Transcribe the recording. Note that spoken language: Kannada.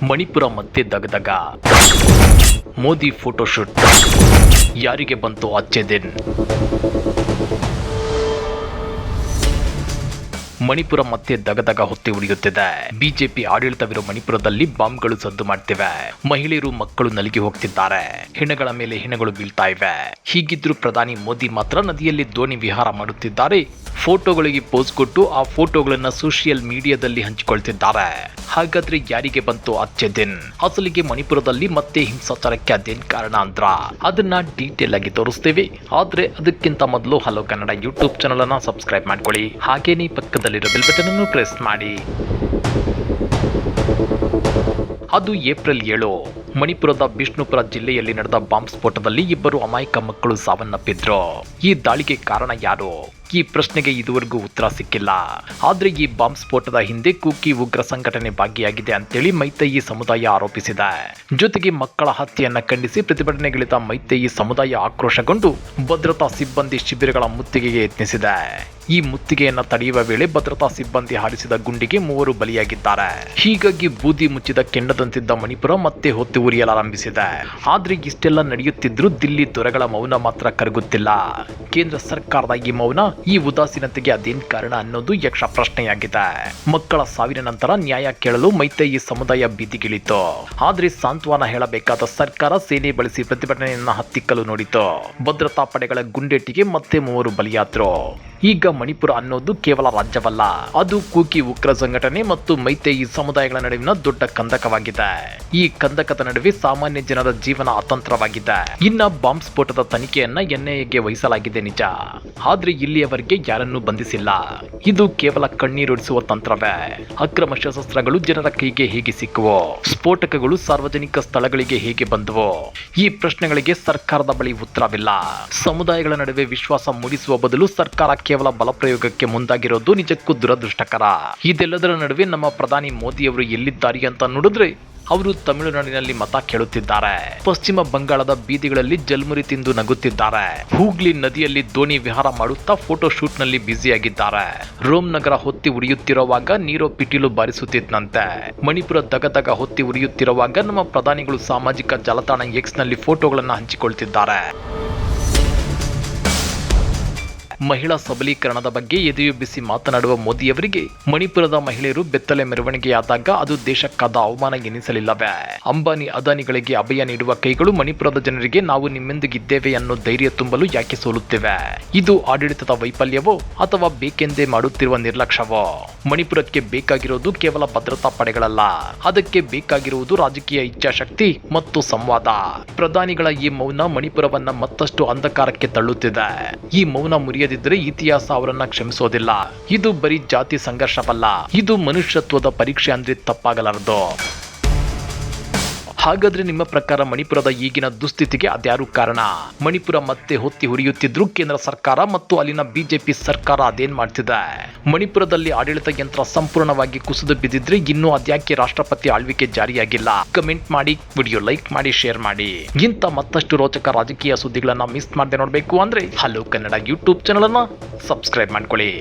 ಮಣಿಪುರ ಮತ್ತೆ ದಗದಗ. ಮೋದಿ ಫೋಟೋಶೂಟ್ ಯಾರಿಗೆ ಬಂತು ಅಚ್ಚೆ ದಿನ್. ಮಣಿಪುರ ಮತ್ತೆ ದಗದಗ ಹೊತ್ತಿ ಉರಿಯುತ್ತಿದೆ. ಬಿಜೆಪಿ ಆಡಳಿತವಿರೋ ಮಣಿಪುರದಲ್ಲಿ ಬಾಂಬ್ಗಳು ಸದ್ದು ಮಾಡ್ತಿವೆ. ಮಹಿಳೆಯರು ಮಕ್ಕಳು ನಲಿಗೆ ಹೋಗ್ತಿದ್ದಾರೆ. ಹೆಣಗಳ ಮೇಲೆ ಹೆಣಗಳು ಬೀಳ್ತಾ ಇವೆ. ಹೀಗಿದ್ರು ಪ್ರಧಾನಿ ಮೋದಿ ಮಾತ್ರ ನದಿಯಲ್ಲಿ ದೋಣಿ ವಿಹಾರ ಮಾಡುತ್ತಿದ್ದಾರೆ. ಫೋಟೋಗಳಿಗೆ ಪೋಸ್ ಕೊಟ್ಟು ಆ ಫೋಟೋಗಳನ್ನ ಸೋಷಿಯಲ್ ಮೀಡಿಯಾದಲ್ಲಿ ಹಂಚಿಕೊಳ್ತಿದ್ದಾರೆ. ಹಾಗಾದ್ರೆ ಯಾರಿಗೆ ಬಂತು ಅಚ್ಚೆ ದಿನ್. ಅಸಲಿಗೆ ಮಣಿಪುರದಲ್ಲಿ ಮತ್ತೆ ಹಿಂಸಾಚಾರಕ್ಕೆ ಅದೇನ್ ಕಾರಣ ಅಂದ್ರ ಅದನ್ನ ಡೀಟೇಲ್ ಆಗಿ ತೋರಿಸ್ತೇವೆ. ಆದ್ರೆ ಅದಕ್ಕಿಂತ ಮೊದಲು ಹಲೋ ಕನ್ನಡ ಯೂಟ್ಯೂಬ್ ಚಾನಲ್ ಅನ್ನ ಸಬ್ಸ್ಕ್ರೈಬ್ ಮಾಡ್ಕೊಳ್ಳಿ. ಹಾಗೇನೇ ಪಕ್ಕದಲ್ಲಿರೋ ಬೆಲ್ ಬಟನ್ ಅನ್ನು ಪ್ರೆಸ್ ಮಾಡಿ. ಅದು ಏಪ್ರಿಲ್ 7 ಮಣಿಪುರದ ಬಿಷ್ಣುಪುರ ಜಿಲ್ಲೆಯಲ್ಲಿ ನಡೆದ ಬಾಂಬ್ ಸ್ಫೋಟದಲ್ಲಿ ಇಬ್ಬರು ಅಮಾಯಕ ಮಕ್ಕಳು ಸಾವನ್ನಪ್ಪಿದ್ರು. ಈ ದಾಳಿಗೆ ಕಾರಣ ಯಾರು? ಈ ಪ್ರಶ್ನೆಗೆ ಇದುವರೆಗೂ ಉತ್ತರ ಸಿಕ್ಕಿಲ್ಲ. ಆದ್ರೆ ಈ ಬಾಂಬ್ ಸ್ಫೋಟದ ಹಿಂದೆ ಕುಕಿ ಉಗ್ರ ಸಂಘಟನೆ ಭಾಗಿಯಾಗಿದೆ ಅಂತೇಳಿ ಮೈತೇಯಿ ಸಮುದಾಯ ಆರೋಪಿಸಿದೆ. ಜೊತೆಗೆ ಮಕ್ಕಳ ಹತ್ಯೆಯನ್ನ ಖಂಡಿಸಿ ಪ್ರತಿಭಟನೆಗಿಳಿದ ಮೈತೇಯಿ ಸಮುದಾಯ ಆಕ್ರೋಶಗೊಂಡು ಭದ್ರತಾ ಸಿಬ್ಬಂದಿ ಶಿಬಿರಗಳ ಮುತ್ತಿಗೆಗೆ ಯತ್ನಿಸಿದೆ. ಈ ಮುತ್ತಿಗೆಯನ್ನ ತಡೆಯುವ ವೇಳೆ ಭದ್ರತಾ ಸಿಬ್ಬಂದಿ ಹಾರಿಸಿದ ಗುಂಡಿಗೆ 3 ಬಲಿಯಾಗಿದ್ದಾರೆ. ಹೀಗಾಗಿ ಬೂದಿ ಮುಚ್ಚಿದ ಕೆಂಡದಂತಿದ್ದ ಮಣಿಪುರ ಮತ್ತೆ ಹೊತ್ತಿ ಉರಿಯಲಾರಂಭಿಸಿದೆ. ಆದ್ರೆ ಇಷ್ಟೆಲ್ಲ ನಡೆಯುತ್ತಿದ್ರೂ ದಿಲ್ಲಿ ದೊರೆಗಳ ಮೌನ ಮಾತ್ರ ಕರಗುತ್ತಿಲ್ಲ. ಕೇಂದ್ರ ಸರ್ಕಾರದ ಈ ಮೌನ, ಈ ಉದಾಸೀನತೆಗೆ ಅದೇನ್ ಕಾರಣ ಅನ್ನೋದು ಯಕ್ಷ ಪ್ರಶ್ನೆಯಾಗಿದೆ. ಮಕ್ಕಳ ಸಾವಿನ ನಂತರ ನ್ಯಾಯ ಕೇಳಲು ಮೈತೇಯಿ ಸಮುದಾಯ ಬೀದಿಗಿಳಿತು. ಆದ್ರೆ ಸಾಂತ್ವನ ಹೇಳಬೇಕಾದ ಸರ್ಕಾರ ಸೇನೆ ಬಳಸಿ ಪ್ರತಿಭಟನೆಯನ್ನ ಹತ್ತಿಕ್ಕಲು ನೋಡಿತು. ಭದ್ರತಾ ಪಡೆಗಳ ಗುಂಡೇಟಿಗೆ ಮತ್ತೆ 3 ಬಲಿಯಾದ್ರು. ಈಗ ಮಣಿಪುರ ಅನ್ನೋದು ಕೇವಲ ರಾಜ್ಯವಲ್ಲ, ಅದು ಕುಕಿ ಉಗ್ರ ಸಂಘಟನೆ ಮತ್ತು ಮೈತೇಯಿ ಸಮುದಾಯಗಳ ನಡುವಿನ ದೊಡ್ಡ ಕಂದಕವಾಗಿದೆ. ಈ ಕಂದಕದ ನಡುವೆ ಸಾಮಾನ್ಯ ಜನರ ಜೀವನ ಅತಂತ್ರವಾಗಿದೆ. ಇನ್ನ ಬಾಂಬ್ ಸ್ಫೋಟದ ತನಿಖೆಯನ್ನ ಎನ್ಐಎಗೆ ವಹಿಸಲಾಗಿದೆ ನಿಜ, ಆದ್ರೆ ಇಲ್ಲಿಯವರೆಗೆ ಯಾರನ್ನೂ ಬಂಧಿಸಿಲ್ಲ. ಇದು ಕೇವಲ ಕಣ್ಣೀರೊಡಿಸುವ ತಂತ್ರವೇ. ಅಕ್ರಮ ಶಸ್ತ್ರಾಸ್ತ್ರಗಳು ಜನರ ಕೈಗೆ ಹೇಗೆ ಸಿಕ್ಕುವು? ಸ್ಫೋಟಕಗಳು ಸಾರ್ವಜನಿಕ ಸ್ಥಳಗಳಿಗೆ ಹೇಗೆ ಬಂದವು? ಈ ಪ್ರಶ್ನೆಗಳಿಗೆ ಸರ್ಕಾರದ ಬಳಿ ಉತ್ತರವಿಲ್ಲ. ಸಮುದಾಯಗಳ ನಡುವೆ ವಿಶ್ವಾಸ ಮೂಡಿಸುವ ಬದಲು ಸರ್ಕಾರ ಕೇವಲ ಬಲಪ್ರಯೋಗಕ್ಕೆ ಮುಂದಾಗಿರೋದು ನಿಜಕ್ಕೂ ದುರದೃಷ್ಟಕರ. ಇದೆಲ್ಲದರ ನಡುವೆ ನಮ್ಮ ಪ್ರಧಾನಿ ಮೋದಿ ಅವರು ಎಲ್ಲಿದ್ದಾರೆ ಅಂತ ನೋಡಿದ್ರೆ ಅವರು ತಮಿಳುನಾಡಿನಲ್ಲಿ ಮತ ಕೇಳುತ್ತಿದ್ದಾರೆ. ಪಶ್ಚಿಮ ಬಂಗಾಳದ ಬೀದಿಗಳಲ್ಲಿ ಜಲ್ಮುರಿ ತಿಂದು ನಗುತ್ತಿದ್ದಾರೆ. ಹೂಗ್ಲಿ ನದಿಯಲ್ಲಿ ದೋಣಿ ವಿಹಾರ ಮಾಡುತ್ತಾ ಫೋಟೋ ಶೂಟ್ ನಲ್ಲಿ ಬ್ಯುಸಿಯಾಗಿದ್ದಾರೆ. ರೋಮ್ ನಗರ ಹೊತ್ತಿ ಉರಿಯುತ್ತಿರುವಾಗ ನೀರೋ ಪಿಟೀಲು ಬಾರಿಸುತ್ತಿದ್ದಂತೆ. ಮಣಿಪುರ ದಗದಗ ಹೊತ್ತಿ ಉರಿಯುತ್ತಿರುವಾಗ ನಮ್ಮ ಪ್ರಧಾನಿಗಳು ಸಾಮಾಜಿಕ ಜಾಲತಾಣ ಎಕ್ಸ್ ನಲ್ಲಿ ಫೋಟೋಗಳನ್ನ ಹಂಚಿಕೊಳ್ತಿದ್ದಾರೆ. ಮಹಿಳಾ ಸಬಲೀಕರಣದ ಬಗ್ಗೆ ಎದೆಯುಬ್ಬಿಸಿ ಮಾತನಾಡುವ ಮೋದಿಯವರಿಗೆ ಮಣಿಪುರದ ಮಹಿಳೆಯರು ಬೆತ್ತಲೆ ಮೆರವಣಿಗೆಯಾದಾಗ ಅದು ದೇಶಕ್ಕಾದ ಅವಮಾನ ಎನಿಸಲಿಲ್ಲವೇ? ಅಂಬಾನಿ ಅದಾನಿಗಳಿಗೆ ಅಭಯ ನೀಡುವ ಕೈಗಳು ಮಣಿಪುರದ ಜನರಿಗೆ ನಾವು ನಿಮ್ಮೆಂದಿಗಿದ್ದೇವೆ ಅನ್ನೋ ಧೈರ್ಯ ತುಂಬಲು ಯಾಕೆ ಸೋಲುತ್ತಿವೆ? ಇದು ಆಡಳಿತದ ವೈಫಲ್ಯವೋ ಅಥವಾ ಬೇಕೆಂದೇ ಮಾಡುತ್ತಿರುವ ನಿರ್ಲಕ್ಷ್ಯವೋ? ಮಣಿಪುರಕ್ಕೆ ಬೇಕಾಗಿರೋದು ಕೇವಲ ಭದ್ರತಾ ಪಡೆಗಳಲ್ಲ, ಅದಕ್ಕೆ ಬೇಕಾಗಿರುವುದು ರಾಜಕೀಯ ಇಚ್ಛಾಶಕ್ತಿ ಮತ್ತು ಸಂವಾದ. ಪ್ರಧಾನಿಗಳ ಈ ಮೌನ ಮಣಿಪುರವನ್ನ ಮತ್ತಷ್ಟು ಅಂಧಕಾರಕ್ಕೆ ತಳ್ಳುತ್ತಿದೆ. ಈ ಮೌನ ಮುರಿಯದಿದ್ದರೆ ಇತಿಹಾಸ ಅವರನ್ನ ಕ್ಷಮಿಸೋದಿಲ್ಲ. ಇದು ಬರೀ ಜಾತಿ ಸಂಘರ್ಷವಲ್ಲ, ಇದು ಮನುಷ್ಯತ್ವದ ಪರೀಕ್ಷೆ ಅಂದ್ರೆ ತಪ್ಪಾಗಲಾರದು. ಹಾಗಾದ್ರೆ ನಿಮ್ಮ ಪ್ರಕಾರ ಮಣಿಪುರದ ಈಗಿನ ದುಸ್ಥಿತಿಗೆ ಅದ್ಯಾರು ಕಾರಣ? ಮಣಿಪುರ ಮತ್ತೆ ಹೊತ್ತಿ ಹುರಿಯುತ್ತಿದ್ರು ಕೇಂದ್ರ ಸರ್ಕಾರ ಮತ್ತು ಅಲ್ಲಿನ ಬಿಜೆಪಿ ಸರ್ಕಾರ ಅದೇನ್ ಮಾಡ್ತಿದೆ? ಮಣಿಪುರದಲ್ಲಿ ಆಡಳಿತ ಯಂತ್ರ ಸಂಪೂರ್ಣವಾಗಿ ಕುಸಿದು ಬಿದ್ದಿದ್ರೆ ಇನ್ನೂ ಅದ್ಯಾಕೆ ರಾಷ್ಟ್ರಪತಿ ಆಳ್ವಿಕೆ ಜಾರಿಯಾಗಿಲ್ಲ? ಕಮೆಂಟ್ ಮಾಡಿ, ವಿಡಿಯೋ ಲೈಕ್ ಮಾಡಿ, ಶೇರ್ ಮಾಡಿ. ಇಂಥ ಮತ್ತಷ್ಟು ರೋಚಕ ರಾಜಕೀಯ ಸುದ್ದಿಗಳನ್ನ ಮಿಸ್ ಮಾಡದೆ ನೋಡ್ಬೇಕು ಅಂದ್ರೆ ಹಲೋ ಕನ್ನಡ ಯೂಟ್ಯೂಬ್ ಚಾನಲ್ ಅನ್ನ ಸಬ್ಸ್ಕ್ರೈಬ್ ಮಾಡ್ಕೊಳ್ಳಿ.